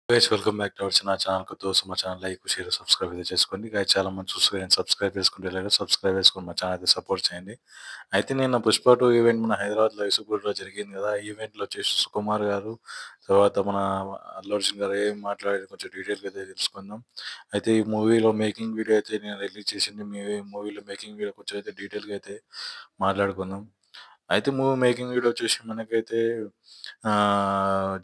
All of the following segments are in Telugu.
Guys welcome back to our నా ఛానల్. కొత్త వస్తే మా ఛానల్ లైక్, షేర్, సబ్స్క్రైబ్ అయితే చేసుకోండి. గైస్ చాలా మంది చూస్తారు సబ్స్క్రైబ్ చేసుకుంటే లేదు. సబ్స్క్రైబ్ చేసుకొని మా ఛానల్ అయితే సపోర్ట్ చేయండి. అయితే నేను 'పుష్ప 2' ఈవెంట్ మన హైదరాబాద్‌లో యూసుఫ్‌పూర్‌లో జరిగింది కదా! ఆ ఈవెంట్‌లో వచ్చేసి సుకుమార్ గారు, తర్వాత మన అల్లు అర్జున్ గారు ఏం మాట్లాడారో కొంచెం డీటెయిల్‌గా అయితే తెలుసుకుందాం. అయితే ఈ మూవీలో మేకింగ్ వీడియో అయితే నేను రిలీజ్ చేసింది. మూవీలో మేకింగ్ వీడియో కొంచెం అయితే డీటెయిల్‌గా అయితే మాట్లాడుకుందాం. అయితే మూవీ మేకింగ్ వీడియో వచ్చేసి మనకైతే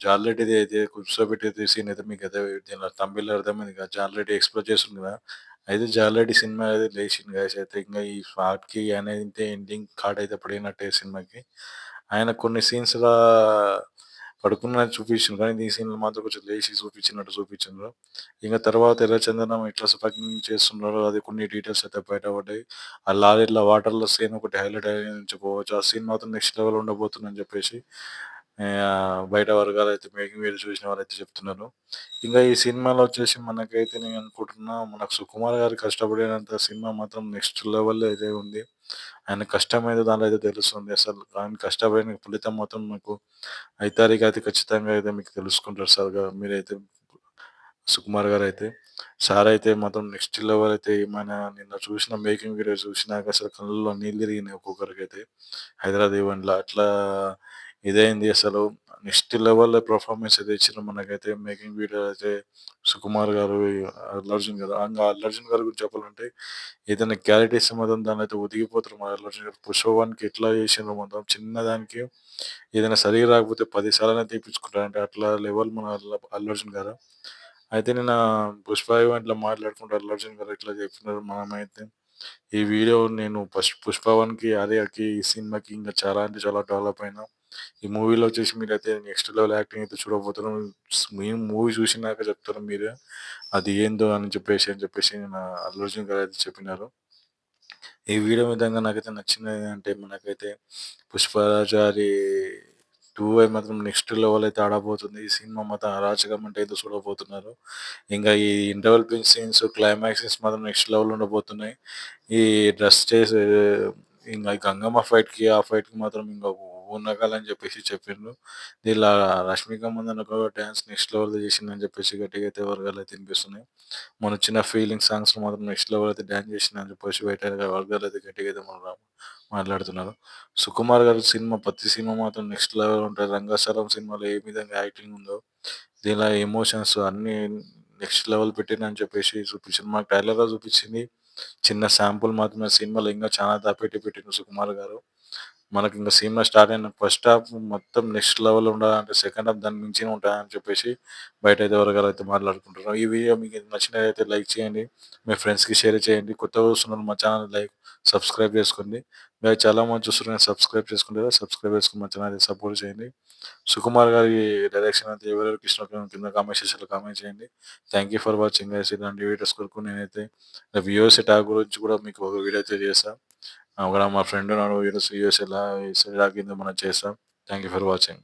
జాలిరెడ్డిది అయితే కూర్చోబెట్టి సీన్ అయితే మీకైతే దీనిలో థంబ్‌నెయిల్‌లో అర్థమైంది కదా! జాలిరెడ్డి ఎక్స్‌ప్లోర్ చేస్తుండు కదా! అయితే జాలిరెడ్డి సినిమా అయితే లేచింది గైస్. అయితే ఇంగ ఈ షార్ట్‌కి అనేది ఎండింగ్ కార్డ్ అయితే పడినట్టే సినిమాకి. ఆయన కొన్ని సీన్స్‌లా పడుకున్నట్టు చూపించిండు. కానీ ఈ సీన్‌లో మాత్రం కొంచెం లేచి చూపించినట్టు చూపించిండ్రు. ఇంక తర్వాత ఎర్రచందనం ఎట్లా స్మగ్లింగ్ చేస్తున్నారో అది కొన్ని డీటెయిల్స్ అయితే బయటపడ్డాయి. ఆ లారీలో వాటర్‌లో సీన్ ఒకటి హైలైట్ అయ్యిందని చెప్పుకోవచ్చు. ఆ సీన్ మాత్రం నెక్స్ట్ లెవెల్ ఉండబోతుందని చెప్పేసి బయట వర్గాలైతే మేకింగ్ వీడియో చూసిన వాళ్ళైతే చెప్తున్నారు. ఇంగా ఈ సినిమాలో వచ్చేసి మనకైతే నేను అనుకుంటున్నా మనకు సుకుమార్ గారు కష్టపడినంత సినిమా మాత్రం నెక్స్ట్ లెవెల్‌లో అయితే ఉంది. ఆయన కష్టమేదో దాంట్లో అయితే తెలుస్తుంది. అసలు ఆయన కష్టపడిన ఫలితం మాత్రం మీకు 5 తారీఖు అయితే ఖచ్చితంగా అయితే మీకు తెలుసుకుంటారు సార్‌గా మీరైతే సుకుమార్ గారైతే. సార్ అయితే మాత్రం నెక్స్ట్ లెవెల్ అయితే ఏమైనా నిన్న చూసిన మేకింగ్ వీడియో చూసినాక అసలు కళ్ళల్లో నీళ్ళు తిరిగినాయి ఒక్కొక్కరికైతే. హైదరాబాద్ ఈవెంట్‌ల అట్లా ఇదైంది అసలు. నెక్స్ట్ లెవెల్ పెర్ఫార్మన్స్ అయితే ఇచ్చిర్రు మనకైతే మేకింగ్ వీడియో అయితే సుకుమార్ గారు, అల్లు అర్జున్ గారు. అల్లు అర్జున్ గారి గురించి చెప్పాలంటే ఏదైనా క్లారిటీ ఇస్తే మాత్రం దాన్నయితే ఒదిగిపోతారు మన అల్లు అర్జున్ గారు. 'పుష్ప 1'కి ఎట్లా చేసిండ్రో మొత్తం చిన్నదానికి ఏదైనా సరిగ్గా రాకపోతే 10 సార్లైనా తీపిచ్చుకుంటారంటే అట్లా లెవెల్ మన అల్లు అర్జున్ గారు. అయితే నిన్న 'పుష్ప' ఈవెంట్‌లో మాట్లాడుకుంటూ అల్లు అర్జున్ గారు ఇట్లా చెప్పినారు. మనమైతే ఈ వీడియో నేను ఫస్ట్ 'పుష్ప 1'కి, 'ఆర్యకి' ఈ సినిమాకి ఇంకా చాలా అంటే చాలా డెవలప్ అయినా. ఈ మూవీలో వచ్చేసి మీరైతే నెక్స్ట్ లెవెల్ యాక్టింగ్ అయితే చూడబోతున్నారు. మేము మూవీ చూసినాక చెప్తారు మీరే. అది ఏందో అని చెప్పేసి నా అల్లు అర్జున్ గారు అయితే చెప్పినారు. ఈ వీడియో విధంగా నాకైతే నచ్చింది అంటే మనకైతే 'పుష్పరాజు' 2 మాత్రం నెక్స్ట్ లెవెల్ అయితే ఆడబోతుంది. ఈ సినిమా మాత్రం అరాచకం అంటే ఏదో చూడబోతున్నారు. ఇంగా ఈ ఇంటర్వల్ సీన్స్, క్లైమాక్స్ సీన్స్ మాత్రం నెక్స్ట్ లెవెల్ ఉండబోతున్నాయి. ఈ డ్రెస్ చేసే ఇంగ గంగమ్మ ఫైట్‌కి, ఆ ఫైట్‌కి మాత్రం ఇంగ ఉన్నగాలని చెప్పేసి చెప్పిండ్రు. దీనిలా 'రష్మిక మందన' కూడా డాన్స్ నెక్స్ట్ లెవెల్‌లో చేసిందని చెప్పేసి గట్టిగా అయితే వర్గాలైతే వినిపిస్తున్నాయి. మొన్నొచ్చిన 'ఫీలింగ్' సాంగ్స్‌లో మాత్రం నెక్స్ట్ లెవెల్ అయితే డాన్స్ చేసిందని చెప్పేసి బయట వర్గాలైతే గట్టిగా అయితే మాట్లాడుతున్నారు. సుకుమార్ గారి సినిమా ప్రతి సినిమా మాత్రం నెక్స్ట్ లెవెల్ ఉంటది. 'రంగస్థలం' సినిమాలో ఏ విధంగా యాక్టింగ్ ఉందో, దీనిలో ఎమోషన్స్ అన్నీ నెక్స్ట్ లెవెల్ పెట్టిండని చెప్పేసి చూపించింది. మాకు ట్రైలర్‌లో చూపించింది. చిన్న శాంపుల్ మాత్రమే. సినిమాలో ఇంకా చాలా దాపెట్టి పెట్టిండు సుకుమార్ గారు. మనకింక సినిమా స్టార్ట్ అయిన ఫస్ట్ హాఫ్ మొత్తం నెక్స్ట్ లెవెల్ ఉండాలంటే సెకండ్ హాఫ్ దానికి మించి ఉంటాయని చెప్పేసి బయటైతే వర్గాలైతే మాట్లాడుకుంటున్నారు. ఈ వీడియో మీకు నచ్చినట్లయితే లైక్ చేయండి. మీ ఫ్రెండ్స్‌కి షేర్ చేయండి. కొత్తగా చూస్తున్నారు మా ఛానల్ సబ్స్క్రైబ్ చేసుకోండి. మీరు చాలా మంది చూస్తున్నారు సబ్స్క్రైబ్ చేసుకోలేదు. సబ్స్క్రైబ్ చేసుకొని మా ఛానల్‌ని సపోర్ట్ చేయండి. సుకుమార్ గారి డైరెక్షన్ అయితే ఎవరెవరికి ఇష్టమో కింద కామెంట్ సెక్షన్‌లో కామెంట్ చేయండి. Thank you for watching guys. ఇలాంటి వీడియోస్ కొరకు నేనైతే వ్యూవర్స్ ట్యాగ్ గురించి కూడా మీకు ఒక వీడియో అయితే చేశా. కూడా మా ఫ్రెండ్ ఉన్నాడు యూఎస్ఏలా కింద మనం చేసాం. Thank you for watching.